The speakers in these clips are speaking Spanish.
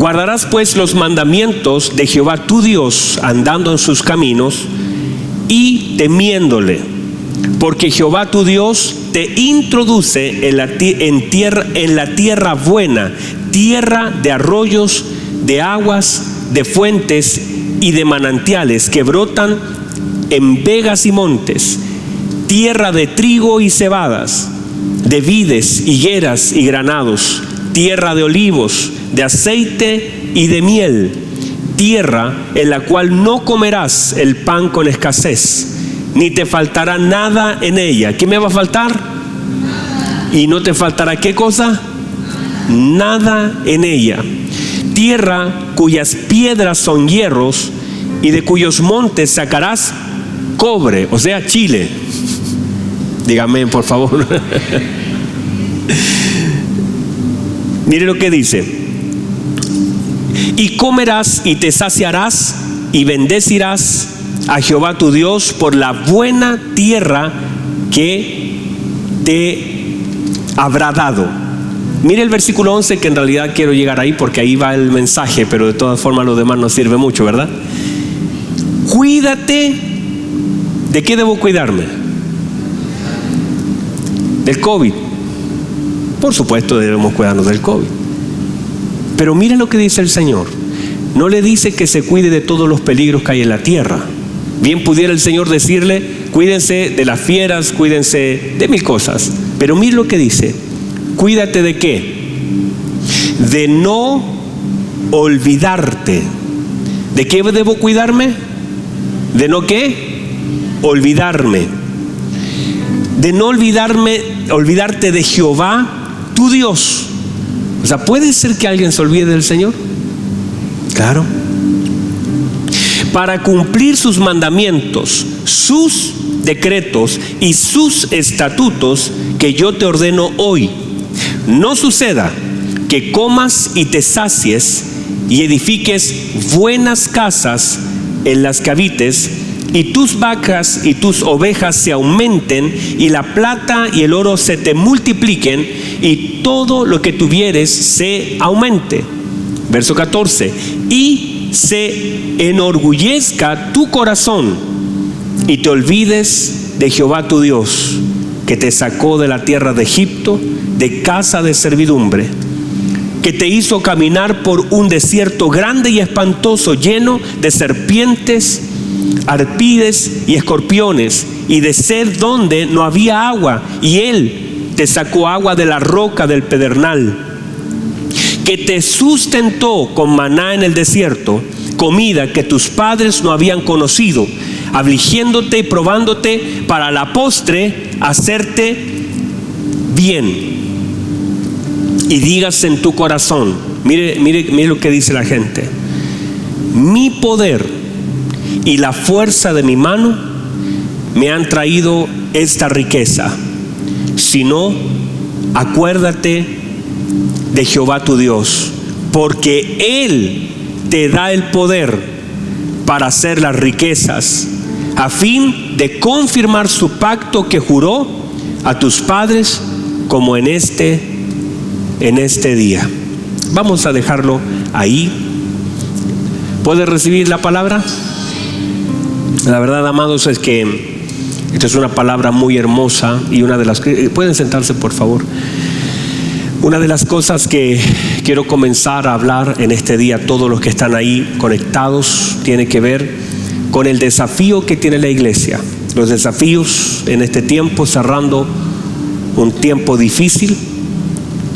Guardarás pues los mandamientos de Jehová tu Dios, andando en sus caminos y temiéndole, porque Jehová tu Dios te introduce en la tierra buena, tierra de arroyos, de aguas, de fuentes y de manantiales que brotan en vegas y montes, tierra de trigo y cebadas, de vides, higueras y granados, tierra de olivos, de aceite y de miel, tierra en la cual no comerás el pan con escasez, ni te faltará nada en ella. ¿Qué me va a faltar? Y no te faltará ¿qué cosa? Nada en ella. Tierra cuyas piedras son hierros y de cuyos montes sacarás cobre, o sea, chile. Dígame, por favor. Mire lo que dice: y comerás y te saciarás y bendecirás a Jehová tu Dios por la buena tierra que te habrá dado. Mire el versículo 11, que en realidad quiero llegar ahí porque ahí va el mensaje, pero de todas formas lo demás no sirve mucho, ¿verdad? Cuídate. ¿De qué debo cuidarme? Del COVID. Por supuesto debemos cuidarnos del COVID. Pero mire lo que dice el Señor. No le dice que se cuide de todos los peligros que hay en la tierra. Bien pudiera el Señor decirle: cuídense de las fieras, cuídense de mil cosas. Pero mire lo que dice: cuídate de qué? De no olvidarte. ¿De qué debo cuidarme? ¿De no qué? Olvidarme. De no olvidarte de Jehová tu Dios. O sea, ¿puede ser que alguien se olvide del Señor? Claro. Para cumplir sus mandamientos, sus decretos y sus estatutos que yo te ordeno hoy. No suceda que comas y te sacies y edifiques buenas casas en las que habites, y tus vacas y tus ovejas se aumenten, y la plata y el oro se te multipliquen, y todo lo que tuvieres se aumente. Verso 14: y se enorgullezca tu corazón, y te olvides de Jehová tu Dios, que te sacó de la tierra de Egipto, de casa de servidumbre, que te hizo caminar por un desierto grande y espantoso, lleno de serpientes, arpides y escorpiones, y de sed donde no había agua, y Él te sacó agua de la roca del pedernal, que te sustentó con maná en el desierto, comida que tus padres no habían conocido, afligiéndote y probándote para la postre hacerte bien. Y digas en tu corazón, mire lo que dice la gente: mi poder y la fuerza de mi mano me han traído esta riqueza. Si no, acuérdate de Jehová tu Dios, porque Él te da el poder para hacer las riquezas, a fin de confirmar su pacto que juró a tus padres, como en este día. Vamos a dejarlo ahí. ¿Puede recibir la palabra? La verdad, amados, es que esta es una palabra muy hermosa, y una de las que... ¿Pueden sentarse, por favor? Una de las cosas que quiero comenzar a hablar en este día, todos los que están ahí conectados, tiene que ver con el desafío que tiene la iglesia. Los desafíos en este tiempo, cerrando un tiempo difícil.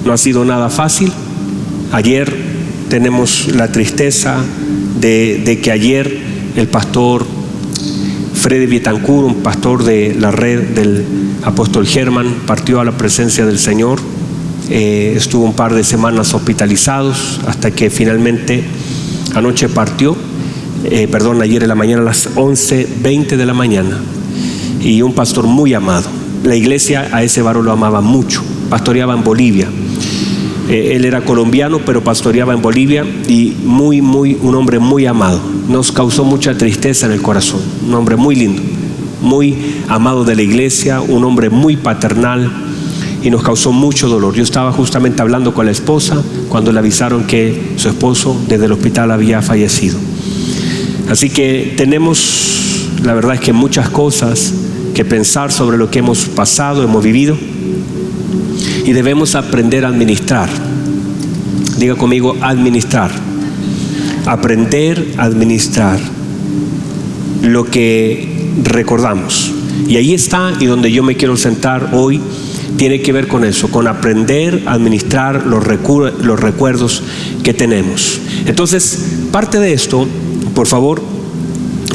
No ha sido nada fácil. Ayer tenemos la tristeza de que ayer el pastor Freddy Betancourt, un pastor de la red del apóstol Germán, partió a la presencia del Señor. Estuvo un par de semanas hospitalizados hasta que finalmente anoche partió. Ayer en la mañana a las 11:20 de la mañana. Y un pastor muy amado. La iglesia a ese varón lo amaba mucho. Pastoreaba en Bolivia. Él era colombiano, pero pastoreaba en Bolivia, y un hombre muy amado. Nos causó mucha tristeza en el corazón. Un hombre muy lindo, muy amado de la iglesia, un hombre muy paternal, y nos causó mucho dolor. Yo estaba justamente hablando con la esposa cuando le avisaron que su esposo desde el hospital había fallecido. Así que tenemos, la verdad es que muchas cosas que pensar sobre lo que hemos pasado, hemos vivido, y debemos aprender a administrar. Diga conmigo, administrar. Aprender a administrar lo que recordamos. Y ahí está, y donde yo me quiero sentar hoy, tiene que ver con eso, con aprender a administrar los recuerdos que tenemos. Entonces, parte de esto, por favor,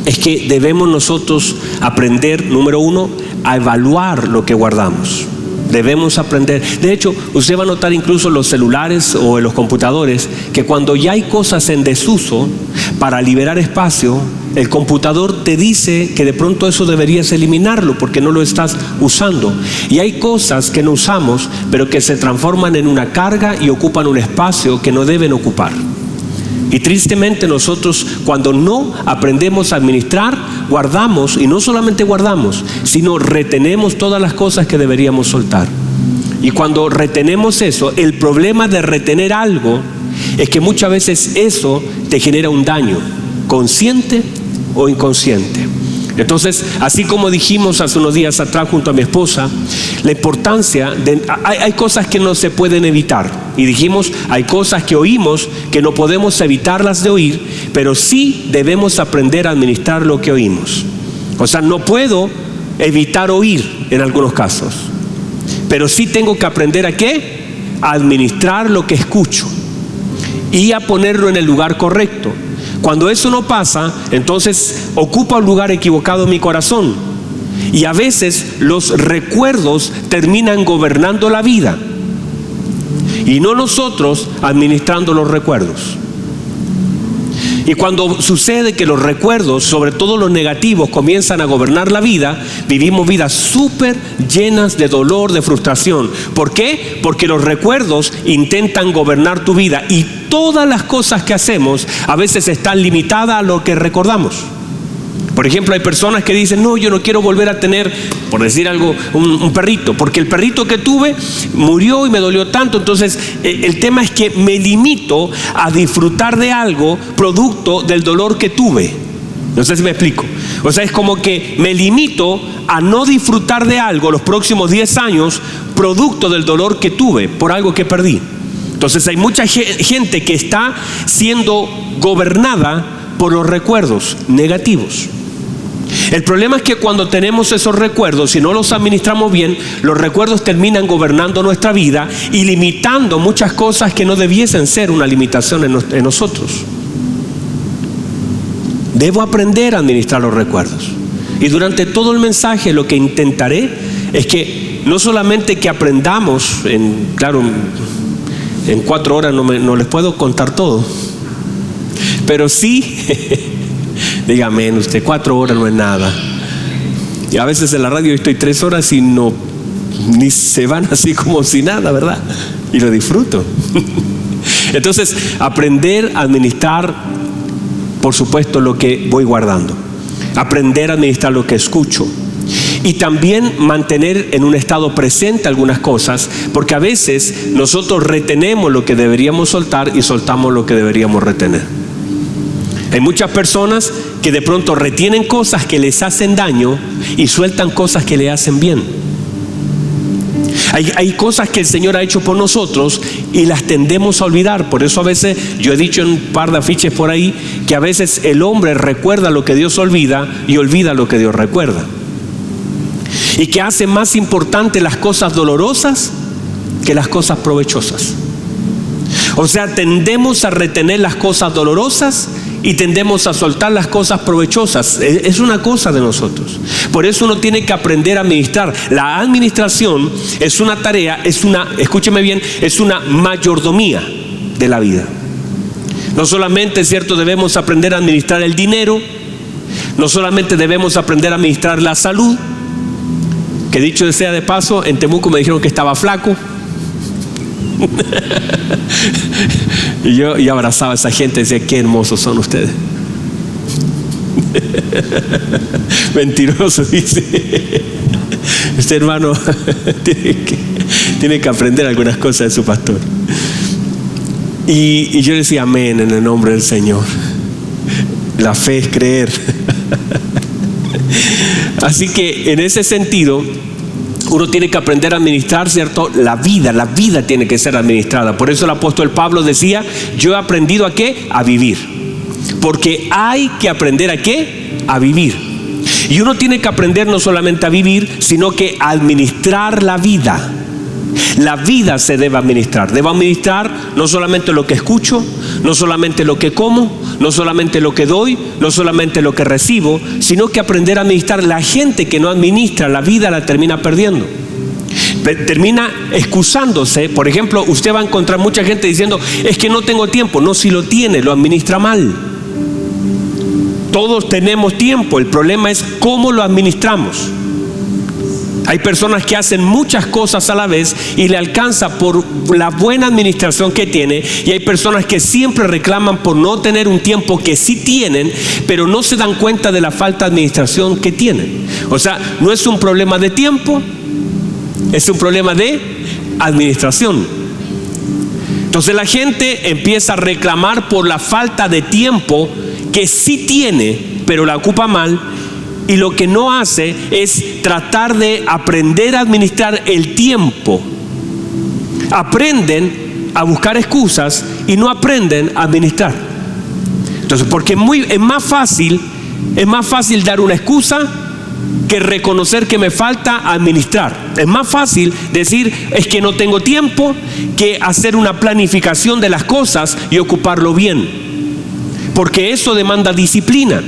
es que debemos nosotros aprender, número uno, a evaluar lo que guardamos. Debemos aprender. De hecho, usted va a notar incluso en los celulares o en los computadores que cuando ya hay cosas en desuso, para liberar espacio, el computador te dice que de pronto eso deberías eliminarlo porque no lo estás usando. Y hay cosas que no usamos, pero que se transforman en una carga y ocupan un espacio que no deben ocupar. Y tristemente nosotros, cuando no aprendemos a administrar, guardamos, y no solamente guardamos, sino retenemos todas las cosas que deberíamos soltar. Y cuando retenemos eso, el problema de retener algo es que muchas veces eso te genera un daño, consciente o inconsciente. Entonces, así como dijimos hace unos días atrás junto a mi esposa, la importancia de... Hay cosas que no se pueden evitar. Y dijimos, hay cosas que oímos que no podemos evitarlas de oír, pero sí debemos aprender a administrar lo que oímos. O sea, no puedo evitar oír en algunos casos, pero sí tengo que aprender ¿a qué? A administrar lo que escucho y a ponerlo en el lugar correcto. Cuando eso no pasa, entonces ocupa un lugar equivocado en mi corazón. Y a veces los recuerdos terminan gobernando la vida y no nosotros administrando los recuerdos. Y cuando sucede que los recuerdos, sobre todo los negativos, comienzan a gobernar la vida, vivimos vidas súper llenas de dolor, de frustración. ¿Por qué? Porque los recuerdos intentan gobernar tu vida y todas las cosas que hacemos a veces están limitadas a lo que recordamos. Por ejemplo, hay personas que dicen, no, yo no quiero volver a tener, por decir algo, un perrito, porque el perrito que tuve murió y me dolió tanto. Entonces, el tema es que me limito a disfrutar de algo producto del dolor que tuve. No sé si me explico. O sea, es como que me limito a no disfrutar de algo los próximos 10 años producto del dolor que tuve por algo que perdí. Entonces, hay mucha gente que está siendo gobernada por los recuerdos negativos. El problema es que cuando tenemos esos recuerdos y no los administramos bien, los recuerdos terminan gobernando nuestra vida y limitando muchas cosas que no debiesen ser una limitación en nosotros. Debo aprender a administrar los recuerdos. Y durante todo el mensaje lo que intentaré es que no solamente que aprendamos, claro, en 4 horas no les puedo contar todo, pero sí, dígame usted, 4 horas no es nada. Y a veces en la radio estoy 3 horas y ni se van así como si nada, ¿verdad? Y lo disfruto. Entonces, aprender a administrar, por supuesto, lo que voy guardando. Aprender a administrar lo que escucho. Y también mantener en un estado presente algunas cosas, porque a veces nosotros retenemos lo que deberíamos soltar y soltamos lo que deberíamos retener. Hay muchas personas que de pronto retienen cosas que les hacen daño y sueltan cosas que le hacen bien. Hay cosas que el Señor ha hecho por nosotros y las tendemos a olvidar. Por eso a veces yo he dicho en un par de afiches por ahí que a veces el hombre recuerda lo que Dios olvida y olvida lo que Dios recuerda. Y que hace más importante las cosas dolorosas que las cosas provechosas. O sea, tendemos a retener las cosas dolorosas y tendemos a soltar las cosas provechosas. Es una cosa de nosotros. Por eso uno tiene que aprender a administrar. La administración es una tarea, escúcheme bien, es una mayordomía de la vida. No solamente, es cierto, debemos aprender a administrar el dinero, no solamente debemos aprender a administrar la salud, que dicho sea de paso, en Temuco me dijeron que estaba flaco. Y yo abrazaba a esa gente y decía, qué hermosos son ustedes. Mentiroso, dice. Este hermano tiene que aprender algunas cosas de su pastor. Y yo decía amén en el nombre del Señor. La fe es creer. Así que en ese sentido, uno tiene que aprender a administrar, ¿cierto? La vida tiene que ser administrada. Por eso el apóstol Pablo decía, yo he aprendido ¿a qué? A vivir. Porque hay que aprender ¿a qué? A vivir. Y uno tiene que aprender no solamente a vivir, sino que a administrar la vida. La vida se debe administrar. Debo administrar no solamente lo que escucho, no solamente lo que como, no solamente lo que doy, no solamente lo que recibo, sino que aprender a administrar. La gente que no administra la vida la termina perdiendo. Termina excusándose. Por ejemplo, usted va a encontrar mucha gente diciendo, es que no tengo tiempo. No, si lo tiene, lo administra mal. Todos tenemos tiempo, el problema es cómo lo administramos. Hay personas que hacen muchas cosas a la vez y le alcanza por la buena administración que tiene, y hay personas que siempre reclaman por no tener un tiempo que sí tienen, pero no se dan cuenta de la falta de administración que tienen. O sea, no es un problema de tiempo, es un problema de administración. Entonces la gente empieza a reclamar por la falta de tiempo que sí tiene, pero la ocupa mal. Y lo que no hace es tratar de aprender a administrar el tiempo. Aprenden a buscar excusas y no aprenden a administrar. Entonces, porque es más fácil dar una excusa que reconocer que me falta administrar. Es más fácil decir, es que no tengo tiempo, que hacer una planificación de las cosas y ocuparlo bien. Porque eso demanda disciplina.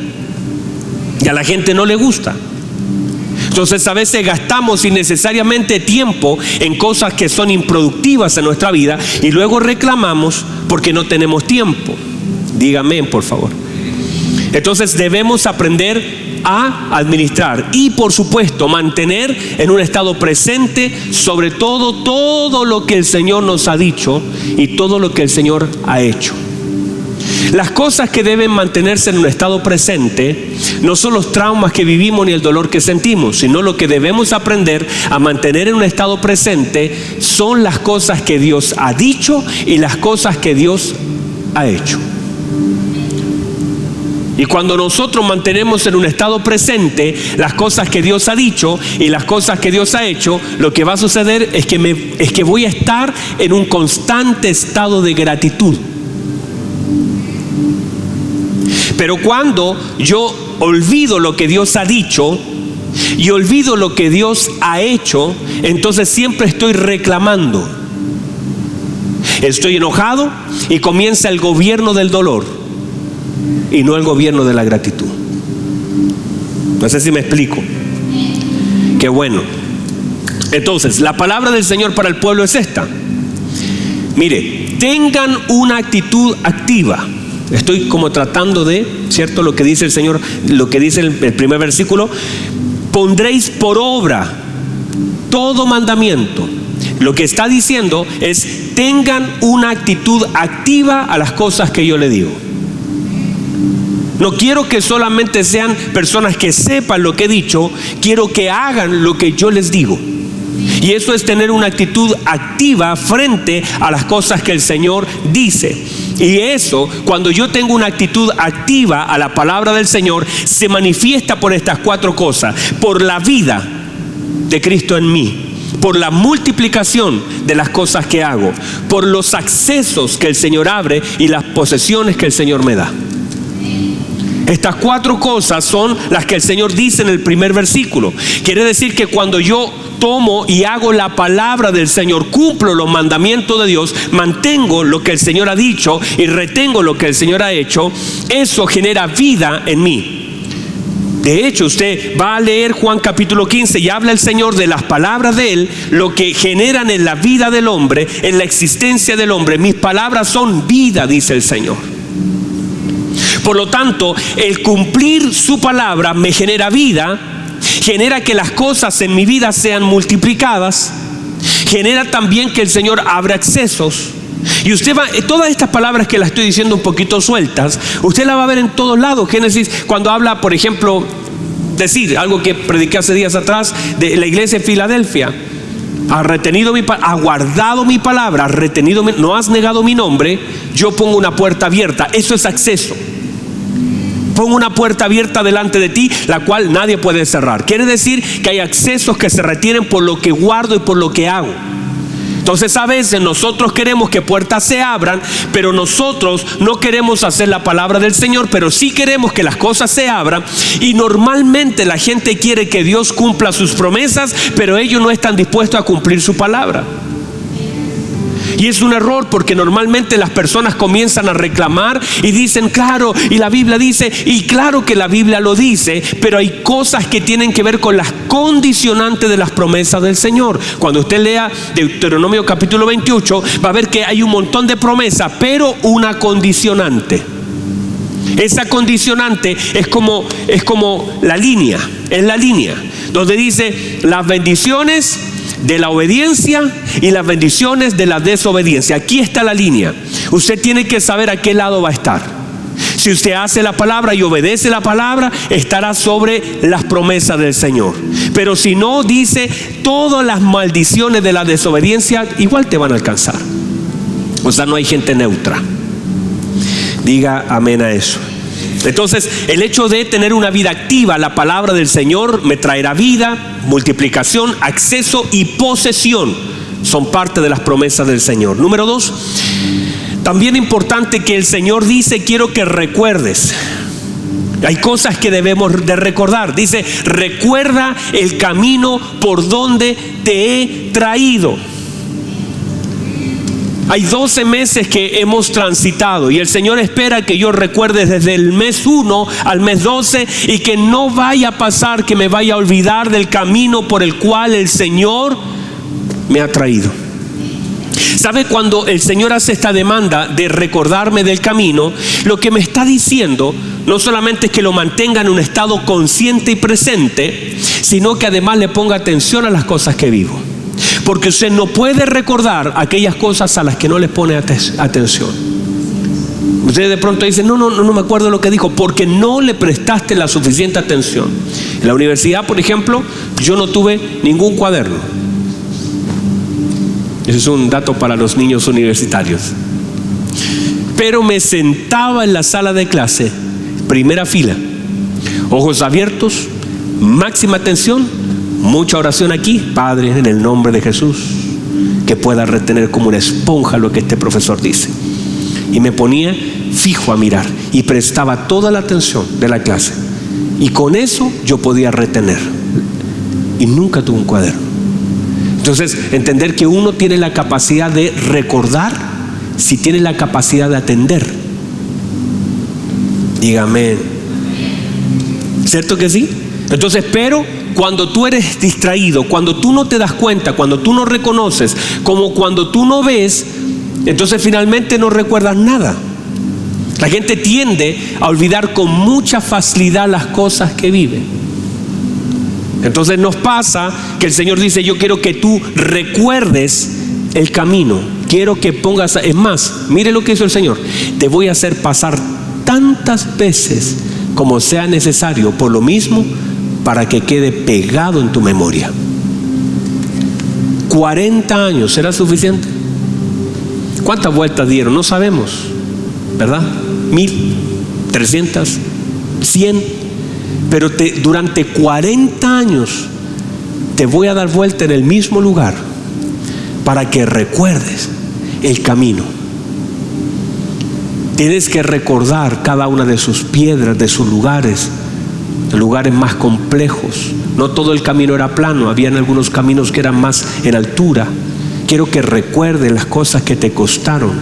Y a la gente no le gusta. Entonces a veces gastamos innecesariamente tiempo en cosas que son improductivas en nuestra vida y luego reclamamos porque no tenemos tiempo. Dígame, por favor. Entonces debemos aprender a administrar y, por supuesto, mantener en un estado presente sobre todo lo que el Señor nos ha dicho y todo lo que el Señor ha hecho. Las cosas que deben mantenerse en un estado presente no son los traumas que vivimos ni el dolor que sentimos, sino lo que debemos aprender a mantener en un estado presente son las cosas que Dios ha dicho y las cosas que Dios ha hecho. Y cuando nosotros mantenemos en un estado presente las cosas que Dios ha dicho y las cosas que Dios ha hecho, lo que va a suceder es que voy a estar en un constante estado de gratitud. Pero cuando yo olvido lo que Dios ha dicho y olvido lo que Dios ha hecho, entonces siempre estoy reclamando. Estoy enojado y comienza el gobierno del dolor y no el gobierno de la gratitud. No sé si me explico. Qué bueno. Entonces, la palabra del Señor para el pueblo es esta. Mire, tengan una actitud activa. Estoy como tratando de, ¿cierto? Lo que dice el Señor, lo que dice el primer versículo. Pondréis por obra todo mandamiento. Lo que está diciendo es, tengan una actitud activa a las cosas que yo le digo. No quiero que solamente sean personas que sepan lo que he dicho, quiero que hagan lo que yo les digo. Y eso es tener una actitud activa frente a las cosas que el Señor dice. Y eso, cuando yo tengo una actitud activa a la palabra del Señor, se manifiesta por estas 4 cosas. Por la vida de Cristo en mí, por la multiplicación de las cosas que hago, por los accesos que el Señor abre y las posesiones que el Señor me da. Estas 4 cosas son las que el Señor dice en el primer versículo. Quiere decir que cuando yo tomo y hago la palabra del Señor, cumplo los mandamientos de Dios, mantengo lo que el Señor ha dicho y retengo lo que el Señor ha hecho, eso genera vida en mí. De hecho, usted va a leer Juan capítulo 15 y habla el Señor de las palabras de Él, lo que generan en la vida del hombre, en la existencia del hombre. Mis palabras son vida, dice el Señor. Por lo tanto, el cumplir su palabra me genera vida, genera que las cosas en mi vida sean multiplicadas, genera también que el Señor abra accesos. Y usted va, todas estas palabras que las estoy diciendo un poquito sueltas, usted las va a ver en todos lados. Génesis, cuando habla, por ejemplo, decir algo que prediqué hace días atrás de la iglesia de Filadelfia. has retenido has guardado mi palabra, has retenido no has negado mi nombre, yo pongo una puerta abierta. Eso es acceso. Pongo una puerta abierta delante de ti, la cual nadie puede cerrar. Quiere decir que hay accesos que se retienen por lo que guardo y por lo que hago. Entonces a veces nosotros queremos que puertas se abran, pero nosotros no queremos hacer la palabra del Señor, pero sí queremos que las cosas se abran. Y normalmente la gente quiere que Dios cumpla sus promesas, pero ellos no están dispuestos a cumplir su palabra. Y es un error, porque normalmente las personas comienzan a reclamar y dicen, claro, y la Biblia dice, y claro que la Biblia lo dice, pero hay cosas que tienen que ver con las condicionantes de las promesas del Señor. Cuando usted lea Deuteronomio capítulo 28, va a ver que hay un montón de promesas, pero una condicionante. Esa condicionante es como la línea, es la línea donde dice las bendiciones de la obediencia y las bendiciones de la desobediencia. Aquí está la línea. Usted tiene que saber a qué lado va a estar. Si usted hace la palabra y obedece la palabra, estará sobre las promesas del Señor. Pero si no, dice, todas las maldiciones de la desobediencia igual te van a alcanzar. O sea, no hay gente neutra. Diga amén a eso. Entonces, el hecho de tener una vida activa, la palabra del Señor me traerá vida, multiplicación, acceso y posesión. Son parte de las promesas del Señor. Número 2, también importante que el Señor dice, quiero que recuerdes. Hay cosas que debemos de recordar. Dice, recuerda el camino por donde te he traído. Hay 12 meses que hemos transitado y el Señor espera que yo recuerde desde el mes 1 al mes 12 y que no vaya a pasar que me vaya a olvidar del camino por el cual el Señor me ha traído. ¿Sabe? Cuando el Señor hace esta demanda de recordarme del camino, lo que me está diciendo no solamente es que lo mantenga en un estado consciente y presente, sino que además le ponga atención a las cosas que vivo. Porque usted no puede recordar aquellas cosas a las que no le pone atención. Usted de pronto dice, no me acuerdo lo que dijo, porque no le prestaste la suficiente atención. En la universidad, por ejemplo, yo no tuve ningún cuaderno. Ese es un dato para los niños universitarios. Pero me sentaba en la sala de clase, primera fila, ojos abiertos, máxima atención. Mucha oración aquí, Padre, en el nombre de Jesús, que pueda retener como una esponja lo que este profesor dice. Y me ponía fijo a mirar y prestaba toda la atención de la clase. Y con eso yo podía retener. Y nunca tuve un cuaderno. Entonces, entender que uno tiene la capacidad de recordar si tiene la capacidad de atender. Dígame. ¿Cierto que sí? Entonces, pero cuando tú eres distraído, cuando tú no te das cuenta, cuando tú no reconoces, como cuando tú no ves, entonces finalmente no recuerdas nada. La gente tiende a olvidar con mucha facilidad las cosas que vive. Entonces nos pasa que el Señor dice, yo quiero que tú recuerdes el camino. Quiero que pongas, es más, mire lo que hizo el Señor. Te voy a hacer pasar tantas veces como sea necesario por lo mismo, para que quede pegado en tu memoria. 40 años, ¿será suficiente? ¿Cuántas vueltas dieron? No sabemos, ¿verdad? 1000, 300, 100. Pero durante 40 años te voy a dar vuelta en el mismo lugar para que recuerdes el camino. Tienes que recordar cada una de sus piedras, de sus lugares más complejos. No todo el camino era plano, habían algunos caminos que eran más en altura. Quiero que recuerdes las cosas que te costaron,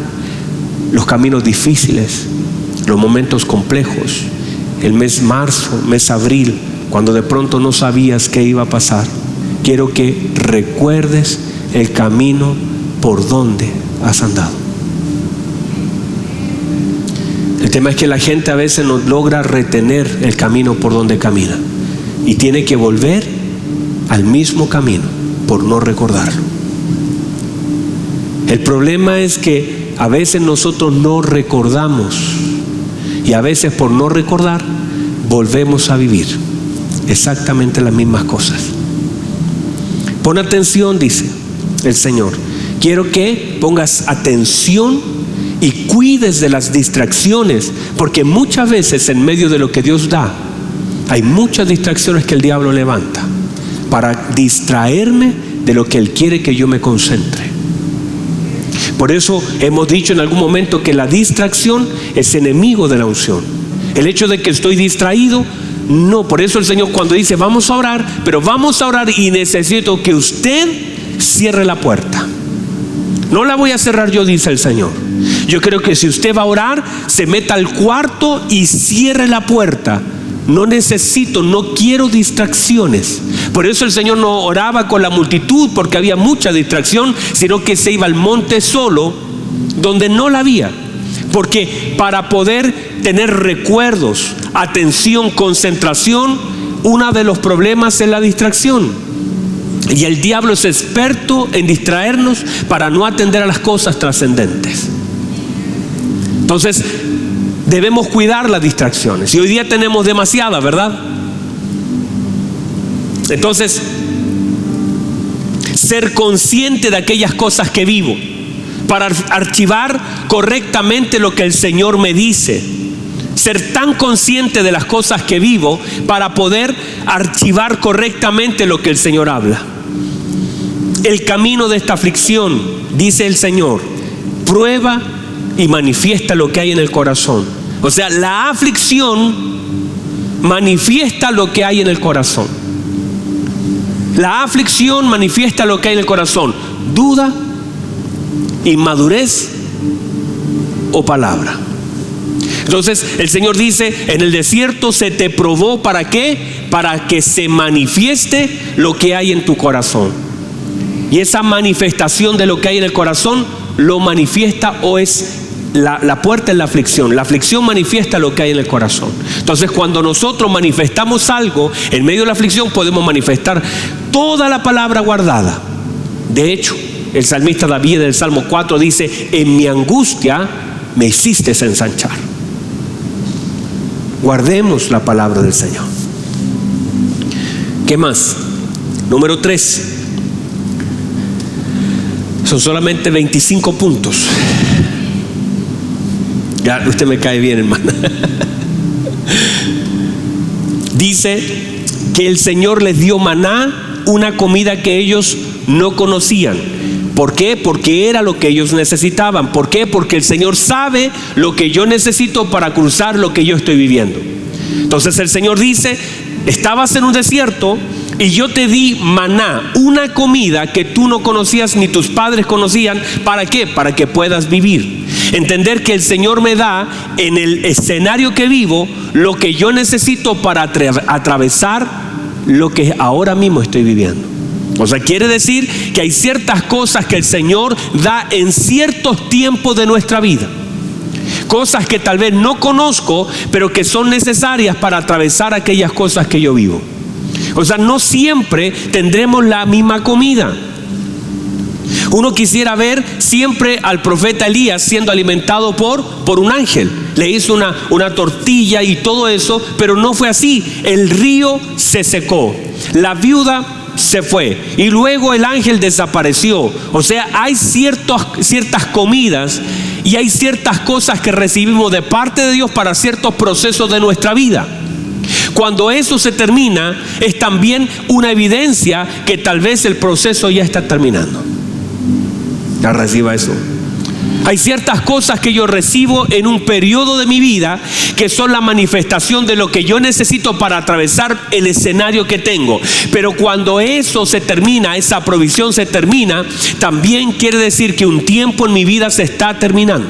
los caminos difíciles, los momentos complejos, el mes marzo, mes abril, cuando de pronto no sabías qué iba a pasar. Quiero que recuerdes el camino por donde has andado. El tema es que la gente a veces no logra retener el camino por donde camina y tiene que volver al mismo camino por no recordarlo. El problema es que a veces nosotros no recordamos y a veces por no recordar volvemos a vivir exactamente las mismas cosas. Pon atención, dice, el Señor. Quiero que pongas atención y cuides de las distracciones, porque muchas veces en medio de lo que Dios da, hay muchas distracciones que el diablo levanta para distraerme de lo que Él quiere que yo me concentre. Por eso hemos dicho en algún momento que la distracción es enemigo de la unción. El hecho de que estoy distraído, no. Por eso el Señor cuando dice vamos a orar, pero vamos a orar y necesito que usted cierre la puerta. No la voy a cerrar yo, dice el Señor. Yo creo que si usted va a orar, se meta al cuarto y cierre la puerta. No quiero distracciones. Por eso el Señor no oraba con la multitud, porque había mucha distracción, sino que se iba al monte solo, donde no la había. Porque para poder tener recuerdos, atención, concentración, uno de los problemas es la distracción. Y el diablo es experto en distraernos para no atender a las cosas trascendentes. Entonces, debemos cuidar las distracciones. Y hoy día tenemos demasiadas, ¿verdad? Entonces, ser consciente de aquellas cosas que vivo, para archivar correctamente lo que el Señor me dice. Ser tan consciente de las cosas que vivo para poder archivar correctamente lo que el Señor habla. El camino de esta aflicción, dice el Señor, prueba y manifiesta lo que hay en el corazón. O sea, la aflicción manifiesta lo que hay en el corazón. La aflicción manifiesta lo que hay en el corazón: duda, inmadurez o palabra. Entonces el Señor dice, en el desierto se te probó, ¿para qué? Para que se manifieste lo que hay en tu corazón. Y esa manifestación de lo que hay en el corazón lo manifiesta, o es la puerta en la aflicción. La aflicción manifiesta lo que hay en el corazón. Entonces cuando nosotros manifestamos algo en medio de la aflicción, podemos manifestar toda la palabra guardada. De hecho, el salmista David del Salmo 4 dice: en mi angustia me hiciste ensanchar. Guardemos la palabra del Señor. ¿Qué más? Número 3. Son solamente 25 puntos. Ya, usted me cae bien, hermana. Dice que el Señor les dio maná, una comida que ellos no conocían. ¿Por qué? Porque era lo que ellos necesitaban. ¿Por qué? Porque el Señor sabe lo que yo necesito para cruzar lo que yo estoy viviendo. Entonces el Señor dice: estabas en un desierto y yo te di maná, una comida que tú no conocías ni tus padres conocían. ¿Para qué? Para que puedas vivir. Entender que el Señor me da en el escenario que vivo lo que yo necesito para atravesar lo que ahora mismo estoy viviendo. O sea, quiere decir que hay ciertas cosas que el Señor da en ciertos tiempos de nuestra vida. Cosas que tal vez no conozco, pero que son necesarias para atravesar aquellas cosas que yo vivo. O sea, no siempre tendremos la misma comida. Uno quisiera ver siempre al profeta Elías siendo alimentado por un ángel. Le hizo una tortilla y todo eso, pero no fue así. El río se secó, la viuda se fue y luego el ángel desapareció. O sea, hay ciertas comidas y hay ciertas cosas que recibimos de parte de Dios para ciertos procesos de nuestra vida. Cuando eso se termina, es también una evidencia que tal vez el proceso ya está terminando. Ya reciba eso. Hay ciertas cosas que yo recibo en un periodo de mi vida que son la manifestación de lo que yo necesito para atravesar el escenario que tengo. Pero cuando eso se termina, esa provisión se termina, también quiere decir que un tiempo en mi vida se está terminando.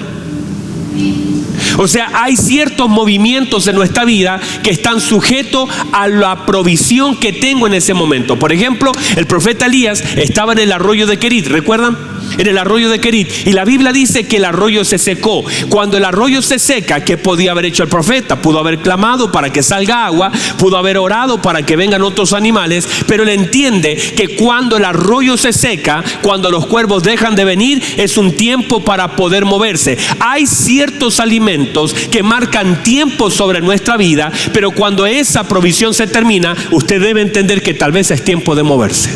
O sea, hay ciertos movimientos en nuestra vida que están sujetos a la provisión que tengo en ese momento. Por ejemplo, el profeta Elías estaba en el arroyo de Querit, ¿recuerdan? En el arroyo de Querit, y la Biblia dice que el arroyo se secó. Cuando el arroyo se seca, ¿qué podía haber hecho el profeta? Pudo haber clamado para que salga agua, pudo haber orado para que vengan otros animales, pero él entiende que cuando el arroyo se seca, cuando los cuervos dejan de venir, es un tiempo para poder moverse. Hay ciertos alimentos que marcan tiempo sobre nuestra vida, pero cuando esa provisión se termina, usted debe entender que tal vez es tiempo de moverse.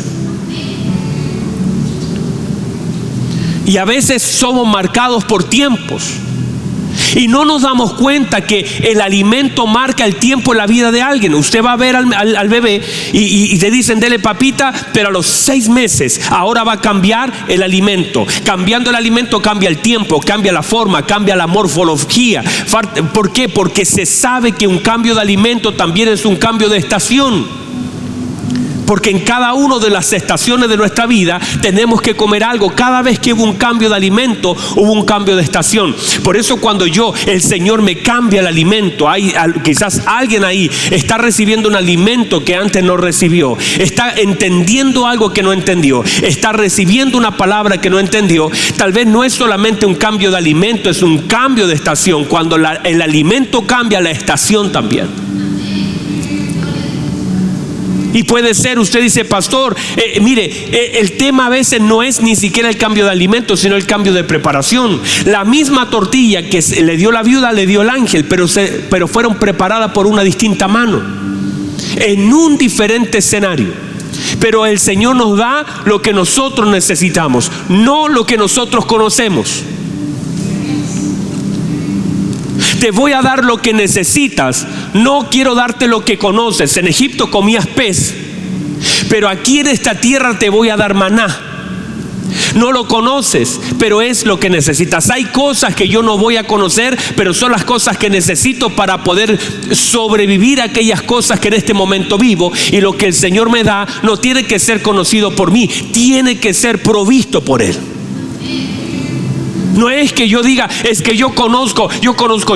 Y a veces somos marcados por tiempos y no nos damos cuenta que el alimento marca el tiempo en la vida de alguien. Usted va a ver al bebé y te dicen dele papita, pero a los 6 meses ahora va a cambiar el alimento. Cambiando el alimento cambia el tiempo, cambia la forma, cambia la morfología. ¿Por qué? Porque se sabe que un cambio de alimento también es un cambio de estación. Porque en cada una de las estaciones de nuestra vida tenemos que comer algo. Cada vez que hubo un cambio de alimento, hubo un cambio de estación. Por eso cuando el Señor me cambia el alimento, quizás alguien ahí está recibiendo un alimento que antes no recibió, está entendiendo algo que no entendió, está recibiendo una palabra que no entendió. Tal vez no es solamente un cambio de alimento, es un cambio de estación. Cuando el alimento cambia, la estación también. Y puede ser, usted dice, pastor, mire, el tema a veces no es ni siquiera el cambio de alimentos, sino el cambio de preparación. La misma tortilla que le dio la viuda, le dio el ángel, pero fueron preparadas por una distinta mano, en un diferente escenario. Pero el Señor nos da lo que nosotros necesitamos, no lo que nosotros conocemos. Te voy a dar lo que necesitas, no quiero darte lo que conoces. En Egipto comías pez, pero aquí en esta tierra te voy a dar maná. No lo conoces, pero es lo que necesitas. Hay cosas que yo no voy a conocer, pero son las cosas que necesito para poder sobrevivir a aquellas cosas que en este momento vivo. Y lo que el Señor me da no tiene que ser conocido por mí, tiene que ser provisto por Él. No es que yo diga, es que yo conozco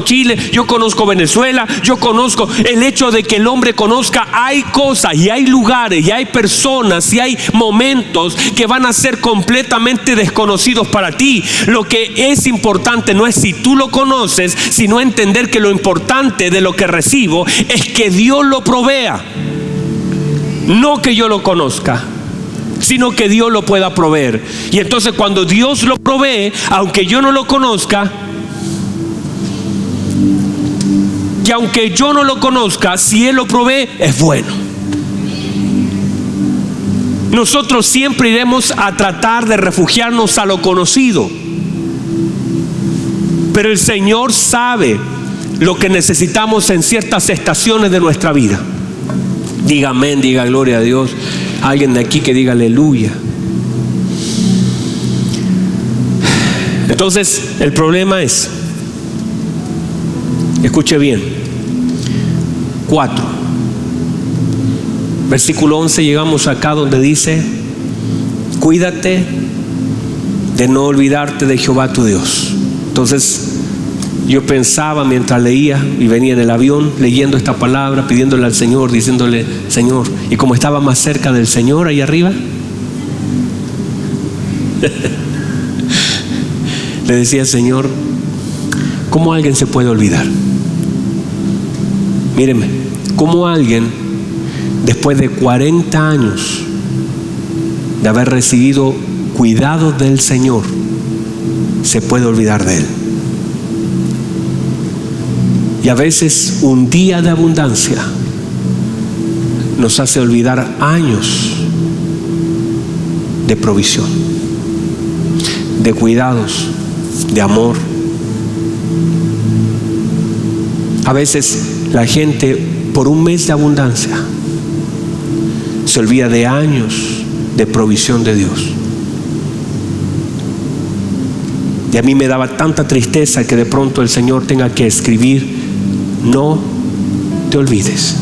Chile, yo conozco Venezuela, yo conozco. El hecho de que el hombre conozca, hay cosas y hay lugares y hay personas y hay momentos que van a ser completamente desconocidos para ti. Lo que es importante no es si tú lo conoces, sino entender que lo importante de lo que recibo es que Dios lo provea, no que yo lo conozca, sino que Dios lo pueda proveer. Y entonces cuando Dios lo provee, aunque yo no lo conozca, que aunque yo no lo conozca, si Él lo provee, es bueno. Nosotros siempre iremos a tratar de refugiarnos a lo conocido, pero el Señor sabe lo que necesitamos en ciertas estaciones de nuestra vida. Diga amén, diga gloria a Dios. Alguien de aquí que diga aleluya. Entonces el problema es, escuche bien, 4, versículo 11, llegamos acá donde dice: cuídate de no olvidarte de Jehová tu Dios. Entonces yo pensaba mientras leía y venía en el avión leyendo esta palabra, pidiéndole al Señor, diciéndole: Señor, y como estaba más cerca del Señor ahí arriba, le decía: Señor, ¿cómo alguien se puede olvidar? Míreme, ¿cómo alguien después de 40 años de haber recibido cuidado del Señor se puede olvidar de Él? Y a veces un día de abundancia nos hace olvidar años de provisión, de cuidados, de amor. A veces la gente por un mes de abundancia se olvida de años de provisión de Dios. Y a mí me daba tanta tristeza que de pronto el Señor tenga que escribir: no te olvides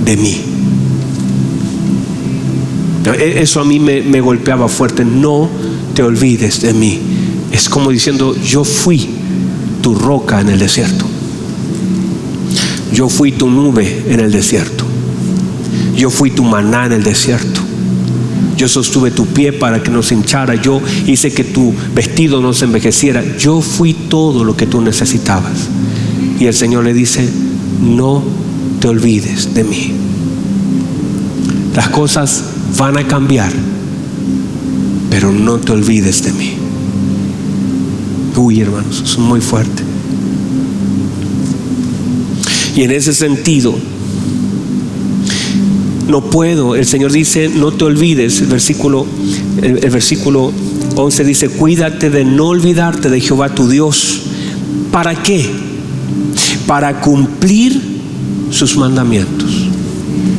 de mí. Eso a mí me golpeaba fuerte. No te olvides de mí. Es como diciendo: yo fui tu roca en el desierto, yo fui tu nube en el desierto, yo fui tu maná en el desierto, yo sostuve tu pie para que no se hinchara, yo hice que tu vestido no se envejeciera, yo fui todo lo que tú necesitabas. Y el Señor le dice: no te olvides de mí. Las cosas van a cambiar, pero no te olvides de mí. Uy, hermanos, eso es muy fuerte. Y en ese sentido, no puedo, el Señor dice: no te olvides, el versículo 11 dice: cuídate de no olvidarte de Jehová tu Dios. ¿Para qué? Para cumplir sus mandamientos.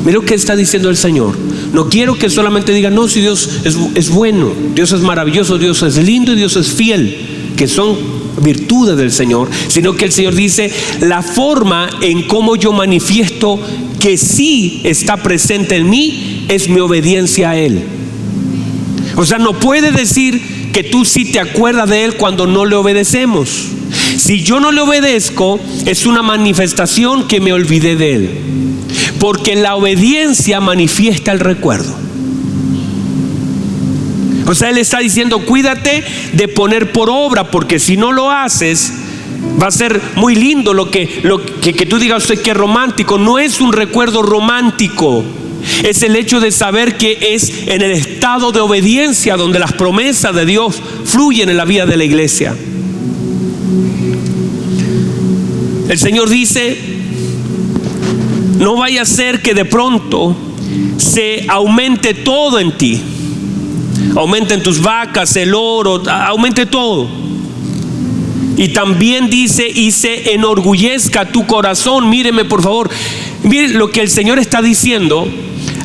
Mira lo que está diciendo el Señor. No quiero que solamente digan: no, si Dios es bueno, Dios es maravilloso, Dios es lindo y Dios es fiel, que son virtudes del Señor, sino que el Señor dice: la forma en cómo yo manifiesto que sí está presente en mí es mi obediencia a Él. O sea, no puede decir que tú sí te acuerdas de Él cuando no le obedecemos. Si yo no le obedezco, es una manifestación que me olvidé de Él, porque la obediencia manifiesta el recuerdo. O sea, Él está diciendo: cuídate de poner por obra, porque si no lo haces, va a ser muy lindo lo que tú digas: usted qué romántico. No es un recuerdo romántico, es el hecho de saber que es en el estado de obediencia donde las promesas de Dios fluyen en la vida de la iglesia. El Señor dice: no vaya a ser que de pronto se aumente todo en ti. Aumenten tus vacas, el oro, aumente todo. Y también dice: y se enorgullezca tu corazón. Míreme por favor, mire lo que el Señor está diciendo.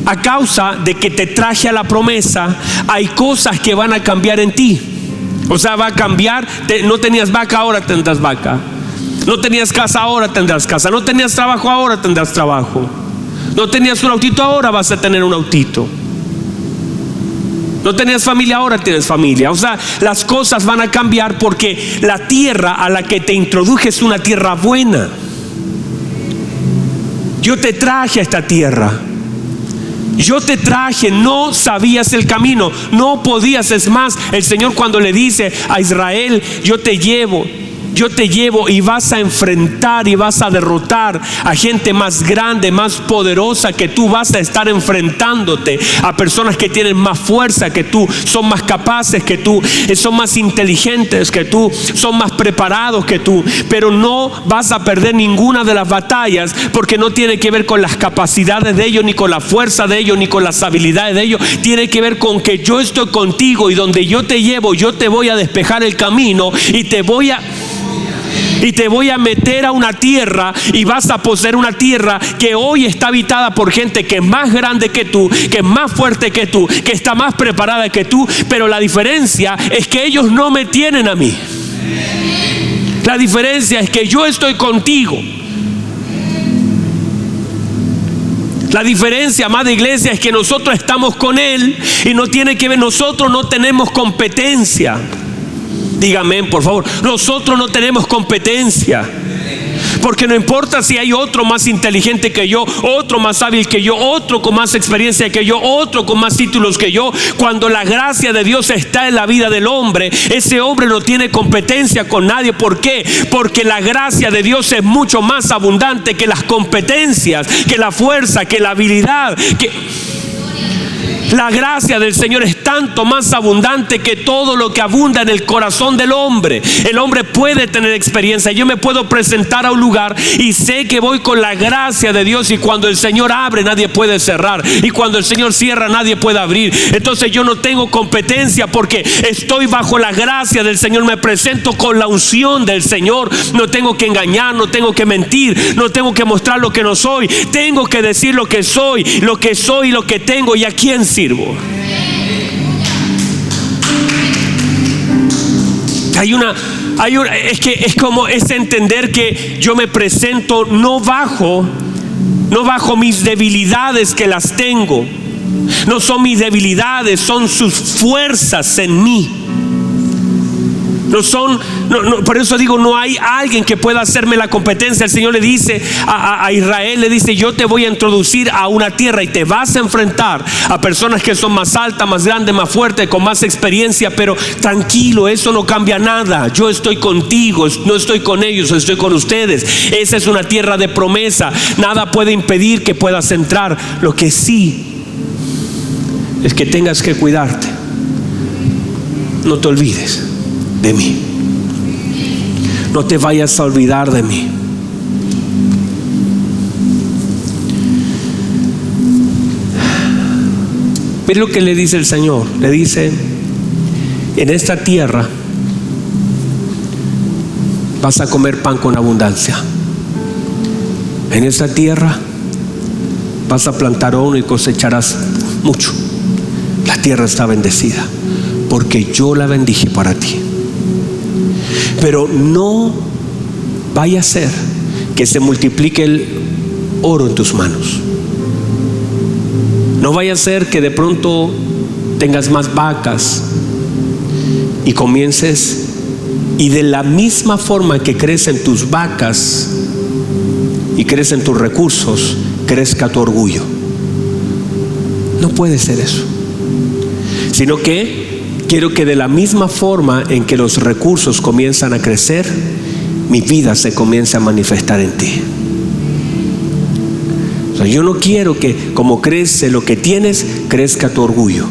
A causa de que te traje a la promesa, hay cosas que van a cambiar en ti. O sea, va a cambiar. No tenías vaca, ahora tendrás vaca. No tenías casa, ahora tendrás casa. No tenías trabajo, ahora tendrás trabajo. No tenías un autito, ahora vas a tener un autito. No tenías familia, ahora tienes familia. O sea, las cosas van a cambiar porque la tierra a la que te introduje es una tierra buena. Yo te traje a esta tierra. Yo te traje, no sabías el camino, no podías. Es más, el Señor cuando le dice a Israel: yo te llevo y vas a enfrentar y vas a derrotar a gente más grande, más poderosa que tú. Vas a estar enfrentándote a personas que tienen más fuerza que tú, son más capaces que tú, son más inteligentes que tú, son más preparados que tú. Pero no vas a perder ninguna de las batallas, porque no tiene que ver con las capacidades de ellos, ni con la fuerza de ellos, ni con las habilidades de ellos. Tiene que ver con que yo estoy contigo, y donde yo te llevo, yo te voy a despejar el camino y te voy a meter a una tierra, y vas a poseer una tierra que hoy está habitada por gente que es más grande que tú, que es más fuerte que tú, que está más preparada que tú. Pero la diferencia es que ellos no me tienen a mí. La diferencia es que yo estoy contigo. La diferencia, amada iglesia, es que nosotros estamos con Él, y no tiene que ver, nosotros no tenemos competencia. Dígame, por favor. Nosotros no tenemos competencia, porque no importa si hay otro más inteligente que yo, otro más hábil que yo, otro con más experiencia que yo, otro con más títulos que yo. Cuando la gracia de Dios está en la vida del hombre, ese hombre no tiene competencia con nadie. ¿Por qué? Porque la gracia de Dios es mucho más abundante que las competencias, que la fuerza, que la habilidad, La gracia del Señor es tanto más abundante que todo lo que abunda en el corazón del hombre. El hombre puede tener experiencia. Yo me puedo presentar a un lugar y sé que voy con la gracia de Dios, y cuando el Señor abre, nadie puede cerrar, y cuando el Señor cierra, nadie puede abrir. Entonces yo no tengo competencia, porque estoy bajo la gracia del Señor. Me presento con la unción del Señor. No tengo que engañar, no tengo que mentir, no tengo que mostrar lo que no soy. Tengo que decir lo que soy y lo que tengo, y a quién sirvo. Es entender que yo me presento no bajo mis debilidades, que las tengo. No son mis debilidades, son sus fuerzas en mí. Por eso digo, no hay alguien que pueda hacerme la competencia. El Señor le dice a Israel, le dice: yo te voy a introducir a una tierra, y te vas a enfrentar a personas que son más altas, más grandes, más fuertes, con más experiencia. Pero tranquilo, eso no cambia nada. Yo estoy contigo, no estoy con ellos, estoy con ustedes. Esa es una tierra de promesa. Nada puede impedir que puedas entrar. Lo que sí es que tengas que cuidarte. No te olvides de mí. No te vayas a olvidar de mí. Mira lo que le dice el Señor. Le dice: en esta tierra vas a comer pan con abundancia. En esta tierra vas a plantar uno y cosecharás mucho. La tierra está bendecida porque yo la bendije para ti. Pero no vaya a ser que se multiplique el oro en tus manos. No vaya a ser que de pronto tengas más vacas y comiences, y de la misma forma que crecen tus vacas y crecen tus recursos, crezca tu orgullo. No puede ser eso, sino que quiero que de la misma forma en que los recursos comienzan a crecer, mi vida se comience a manifestar en ti. O sea, yo no quiero que como crece lo que tienes, crezca tu orgullo.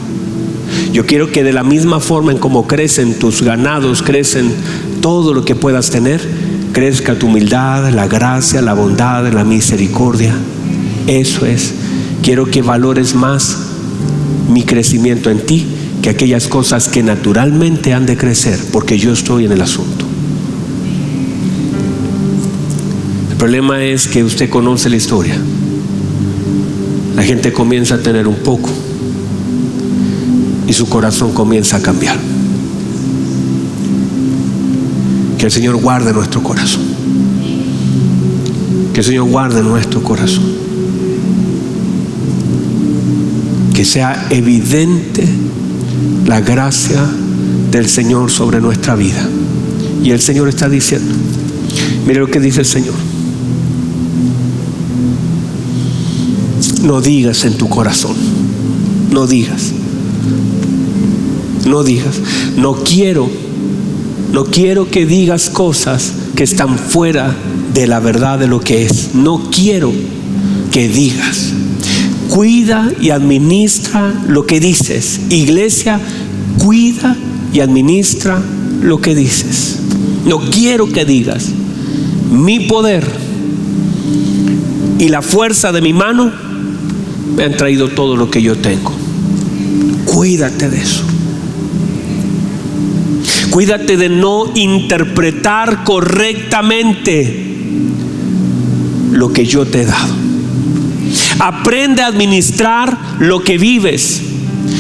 Yo quiero que de la misma forma en como crecen tus ganados, crecen todo lo que puedas tener, crezca tu humildad, la gracia, la bondad, la misericordia. Eso es. Quiero que valores más mi crecimiento en ti que aquellas cosas que naturalmente han de crecer, porque yo estoy en el asunto. El problema es que usted conoce la historia. La gente comienza a tener un poco y su corazón comienza a cambiar. Que el Señor guarde nuestro corazón. Que el Señor guarde nuestro corazón. Que sea evidente la gracia del Señor sobre nuestra vida. Y el Señor está diciendo, mire lo que dice el Señor: no digas en tu corazón, no digas, no quiero que digas cosas que están fuera de la verdad de lo que es. No quiero que digas. Cuida y administra lo que dices. Iglesia, cuida y administra lo que dices. No quiero que digas, mi poder y la fuerza de mi mano me han traído todo lo que yo tengo. Cuídate de eso. Cuídate de no interpretar correctamente lo que yo te he dado. Aprende a administrar lo que vives.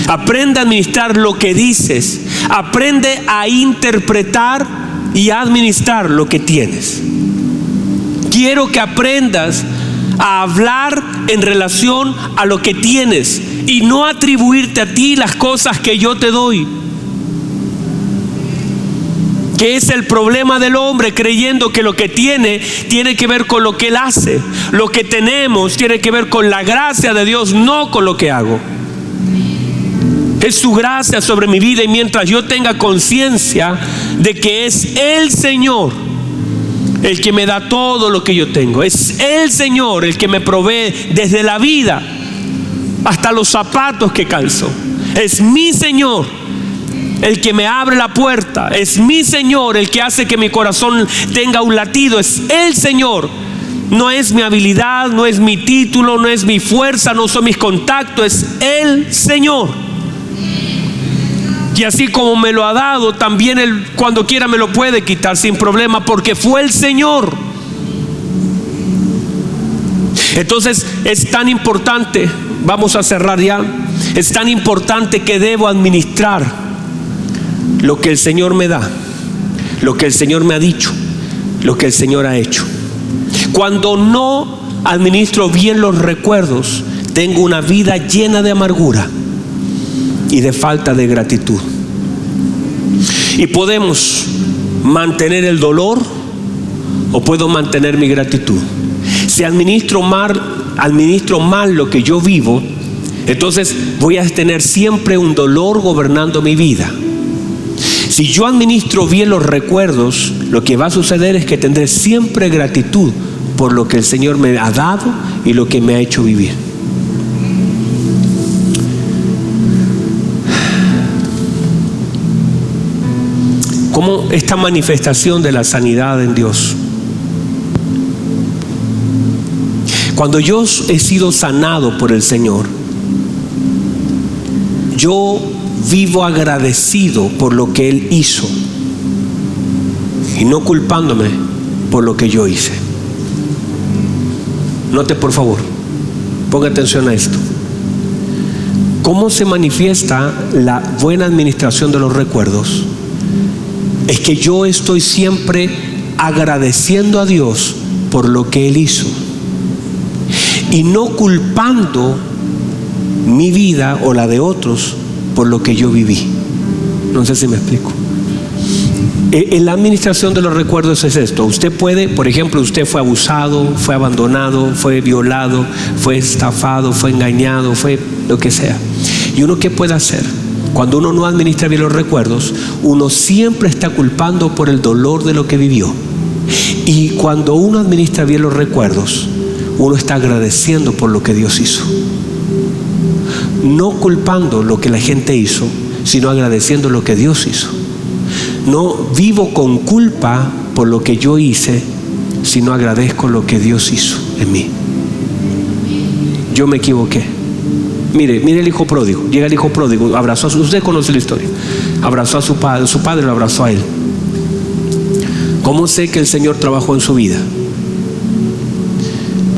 Aprende a administrar lo que dices. Aprende a interpretar y a administrar lo que tienes. Quiero que aprendas a hablar en relación a lo que tienes y no atribuirte a ti las cosas que yo te doy. Que es el problema del hombre, creyendo que lo que tiene que ver con lo que él hace. Lo que tenemos tiene que ver con la gracia de Dios, no con lo que hago. Es su gracia sobre mi vida, y mientras yo tenga conciencia de que es el Señor el que me da todo lo que yo tengo, es el Señor el que me provee desde la vida hasta los zapatos que calzo, es mi Señor el que me abre la puerta, es mi Señor el que hace que mi corazón tenga un latido, es el Señor. No es mi habilidad, no es mi título, no es mi fuerza, no son mis contactos, es el Señor. Y así como me lo ha dado, también Él cuando quiera me lo puede quitar sin problema, porque fue el Señor. Entonces es tan importante, vamos a cerrar ya, es tan importante que debo administrar lo que el Señor me da, lo que el Señor me ha dicho, lo que el Señor ha hecho. Cuando no administro bien los recuerdos, tengo una vida llena de amargura y de falta de gratitud. Y podemos mantener el dolor o puedo mantener mi gratitud. Si administro mal lo que yo vivo, entonces voy a tener siempre un dolor gobernando mi vida. Si yo administro bien los recuerdos, lo que va a suceder es que tendré siempre gratitud por lo que el Señor me ha dado y lo que me ha hecho vivir. Como esta manifestación de la sanidad en Dios. Cuando yo he sido sanado por el Señor, yo vivo agradecido por lo que Él hizo y no culpándome por lo que yo hice. Note por favor, ponga atención a esto. ¿Cómo se manifiesta la buena administración de los recuerdos? Es que yo estoy siempre agradeciendo a Dios por lo que Él hizo y no culpando mi vida o la de otros por lo que yo viví. No sé si me explico. En la administración de los recuerdos es esto. Usted puede, por ejemplo, usted fue abusado, fue abandonado, fue violado, fue estafado, fue engañado, fue lo que sea. ¿Y uno qué puede hacer? Cuando uno no administra bien los recuerdos, uno siempre está culpando por el dolor de lo que vivió. Y cuando uno administra bien los recuerdos, uno está agradeciendo por lo que Dios hizo. No culpando lo que la gente hizo, sino agradeciendo lo que Dios hizo. No vivo con culpa por lo que yo hice, sino agradezco lo que Dios hizo en mí. Yo me equivoqué. Mire el hijo pródigo. Llega el hijo pródigo, abrazó a su, usted conoce la historia. Abrazó a su padre lo abrazó a él. ¿Cómo sé que el Señor trabajó en su vida?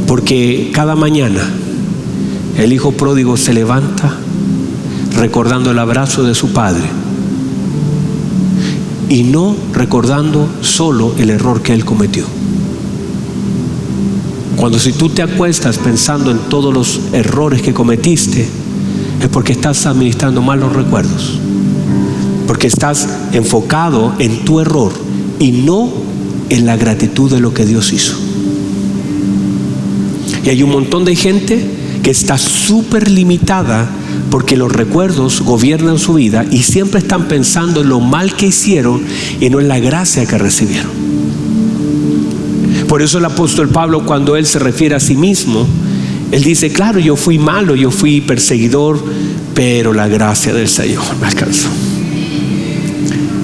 Porque cada mañana el hijo pródigo se levanta recordando el abrazo de su padre y no recordando solo el error que él cometió. Cuando si tú te acuestas pensando en todos los errores que cometiste, es porque estás administrando mal los recuerdos, porque estás enfocado en tu error y no en la gratitud de lo que Dios hizo. Y hay un montón de gente que está súper limitada porque los recuerdos gobiernan su vida y siempre están pensando en lo mal que hicieron y no en la gracia que recibieron. Por eso el apóstol Pablo, cuando él se refiere a sí mismo, él dice: claro, yo fui malo, yo fui perseguidor, pero la gracia del Señor me alcanzó.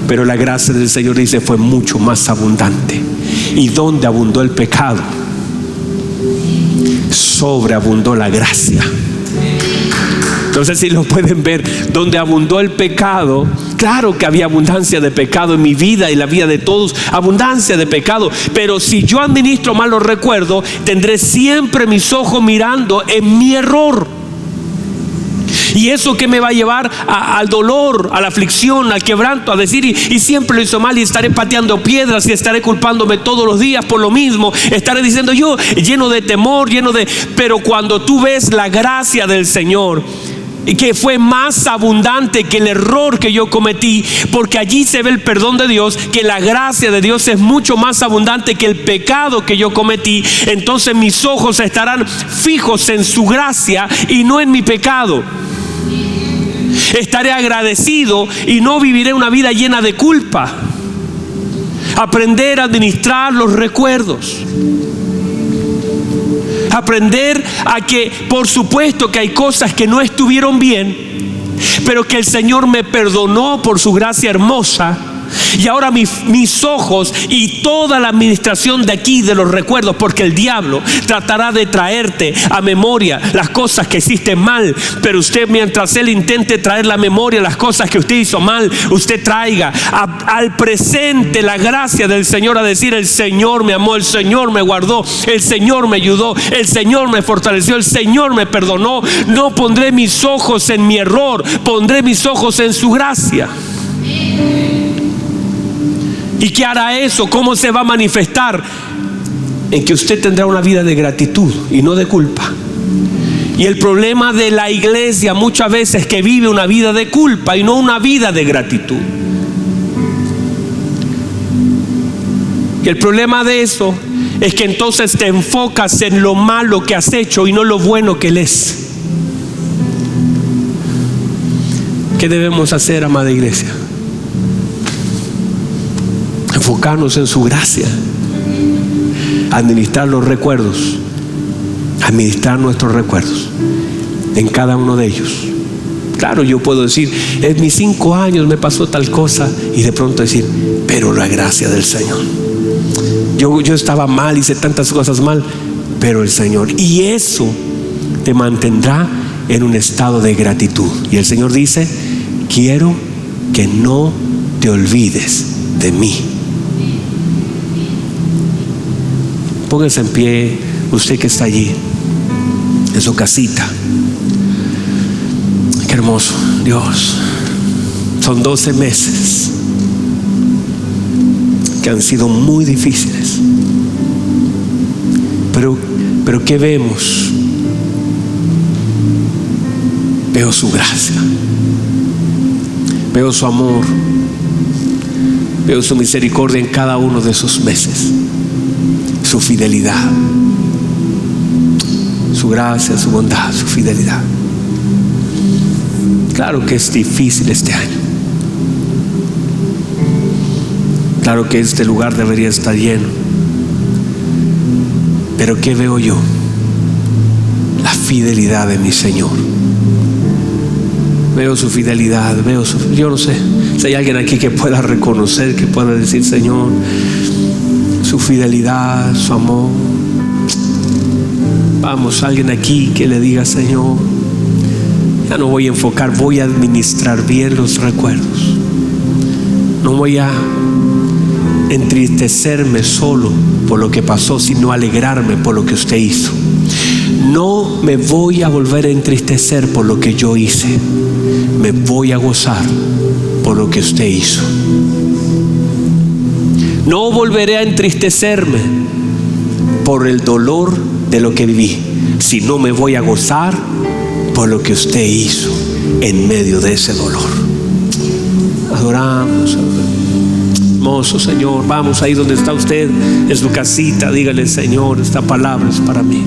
Pero la gracia del Señor, dice, fue mucho más abundante. ¿Y dónde abundó el pecado? Sobreabundó la gracia. Entonces, si lo pueden ver, donde abundó el pecado, claro que había abundancia de pecado en mi vida y la vida de todos, abundancia de pecado. Pero si yo administro mal los recuerdos, tendré siempre mis ojos mirando en mi error. Y eso que me va a llevar al dolor, a la aflicción, al quebranto, a decir y siempre lo hizo mal, y estaré pateando piedras y estaré culpándome todos los días por lo mismo. Estaré diciendo yo, lleno de temor, pero cuando tú ves la gracia del Señor, que fue más abundante que el error que yo cometí, porque allí se ve el perdón de Dios, que la gracia de Dios es mucho más abundante que el pecado que yo cometí. Entonces mis ojos estarán fijos en su gracia y no en mi pecado. Estaré agradecido y no viviré una vida llena de culpa. Aprender a administrar los recuerdos. Aprender a que, por supuesto, que hay cosas que no estuvieron bien, pero que el Señor me perdonó por su gracia hermosa. Y ahora mis ojos y toda la administración de aquí de los recuerdos, porque el diablo tratará de traerte a memoria las cosas que hiciste mal, pero usted, mientras él intente traer la memoria las cosas que usted hizo mal, usted traiga al presente la gracia del Señor, a decir: el Señor me amó, el Señor me guardó, el Señor me ayudó, el Señor me fortaleció, el Señor me perdonó. No pondré mis ojos en mi error, pondré mis ojos en su gracia. ¿Y qué hará eso? ¿Cómo se va a manifestar? En que usted tendrá una vida de gratitud y no de culpa. Y el problema de la iglesia muchas veces es que vive una vida de culpa y no una vida de gratitud. Y el problema de eso es que entonces te enfocas en lo malo que has hecho y no lo bueno que Él es. ¿Qué debemos hacer, amada iglesia? Enfocarnos en su gracia, administrar los recuerdos, administrar nuestros recuerdos en cada uno de ellos. Claro, yo puedo decir: en mis 5 años me pasó tal cosa, y de pronto decir: pero la gracia del Señor, yo estaba mal, hice tantas cosas mal, pero el Señor. Y eso te mantendrá en un estado de gratitud. Y el Señor dice: quiero que no te olvides de mí. Póngase en pie, usted que está allí, en su casita. Qué hermoso, Dios. Son 12 meses que han sido muy difíciles. Pero ¿qué vemos? Veo su gracia, veo su amor, veo su misericordia en cada uno de esos meses, su fidelidad, su gracia, su bondad, su fidelidad. Claro que es difícil este año. Claro que este lugar debería estar lleno. Pero ¿qué veo yo? La fidelidad de mi Señor. Veo su fidelidad, yo no sé si hay alguien aquí que pueda reconocer, que pueda decir: Señor, su fidelidad, su amor. Vamos, alguien aquí que le diga: Señor, ya no voy a enfocar, voy a administrar bien los recuerdos. No voy a entristecerme solo por lo que pasó, sino alegrarme por lo que usted hizo. No me voy a volver a entristecer por lo que yo hice. Me voy a gozar por lo que usted hizo. No volveré a entristecerme por el dolor de lo que viví, sino me voy a gozar por lo que usted hizo en medio de ese dolor. Adoramos. Hermoso Señor. Vamos ahí donde está usted, en su casita, dígale: Señor, esta palabra es para mí.